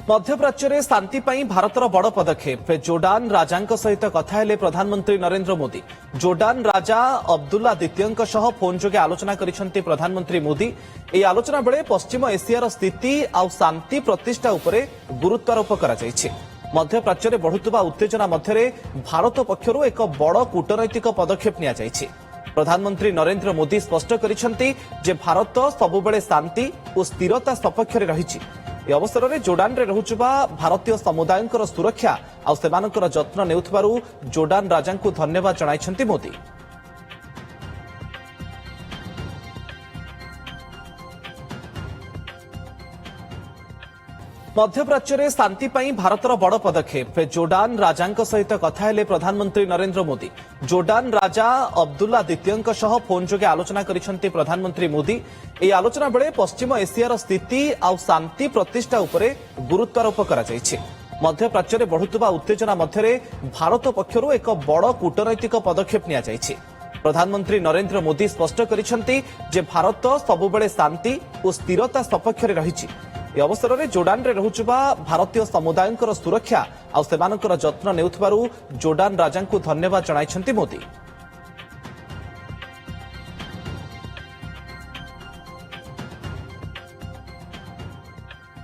मध्यप्राच्य में शांति पर भारतर बड़ पदक्षेप जोर्डान राजा सहित कथा हेले प्रधानमंत्री नरेंद्र मोदी। जोर्डान राजा अब्दुल्ला द्वितीय फोन जोगे आलोचना करिसेंती प्रधानमंत्री मोदी। ଏହି ଆଲୋଚନା ବେଳେ ପଶ୍ଚିମ ଏସିଆର ସ୍ଥିତି ଆଉ ଶାନ୍ତି ପ୍ରତିଷ୍ଠା ଉପରେ ଗୁରୁତ୍ୱାରୋପ କରାଯାଇଛି। ମଧ୍ୟପ୍ରାଚ୍ୟରେ ବଢୁଥିବା ଉତ୍ତେଜନା ମଧ୍ୟରେ ଭାରତ ପକ୍ଷରୁ ଏକ ବଡ଼ କୂଟନୈତିକ ପଦକ୍ଷେପ ନିଆଯାଇଛି। प्रधानमंत्री नरेंद्र मोदी स्पष्ट କରିଛନ୍ତି ଯେ ଭାରତ ସବୁବେଳେ ଶାନ୍ତି ଓ ସ୍ଥିରତା ସପକ୍ଷରେ ରହିଛି। ଏହି ଅବସରରେ ଜୋର୍ଡାନରେ ରହୁଥିବା ଭାରତୀୟ ସମୁଦାୟଙ୍କର ସୁରକ୍ଷା ଆଉ ସେମାନଙ୍କର ଯତ୍ନ ନେଉଥିବାରୁ ଜୋର୍ଡାନ ରାଜାଙ୍କୁ ଧନ୍ୟବାଦ ଜଣାଇଛନ୍ତି ମୋଦି। मध्यप्राच्य में शांति पर भारतर बड़ पदक्षेप जोर्डान राजा सहित कथा हेले प्रधानमंत्री नरेंद्र मोदी। जोर्डान राजा अब्दुल्ला द्वितीय फोन जोगे आलोचना करिसेंती प्रधानमंत्री मोदी। ଏହି ଆଲୋଚନା ବେଳେ ପଶ୍ଚିମ ଏସିଆର ସ୍ଥିତି ଆଉ ଶାନ୍ତି ପ୍ରତିଷ୍ଠା ଉପରେ ଗୁରୁତ୍ୱାରୋପ କରାଯାଇଛି। ମଧ୍ୟପ୍ରାଚ୍ୟରେ ବଢୁଥିବା ଉତ୍ତେଜନା ମଧ୍ୟରେ ଭାରତ ପକ୍ଷରୁ ଏକ ବଡ଼ କୂଟନୈତିକ ପଦକ୍ଷେପ ନିଆଯାଇଛି। प्रधानमंत्री नरेंद्र मोदी स्पष्ट କରିଛନ୍ତି ଯେ ଭାରତ ସବୁବେଳେ ଶାନ୍ତି ଓ ସ୍ଥିରତା ସପକ୍ଷରେ ରହିଛି। ଏହି ଅବସରରେ ଜୋର୍ଡାନରେ ରହୁଥିବା ଭାରତୀୟ ସମୁଦାୟଙ୍କର ସୁରକ୍ଷା ଆଉ ସେମାନଙ୍କର ଯତ୍ନ ନେଉଥିବାରୁ ଜୋର୍ଡାନ ରାଜାଙ୍କୁ ଧନ୍ୟବାଦ ଜଣାଇଛନ୍ତି ମୋଦି।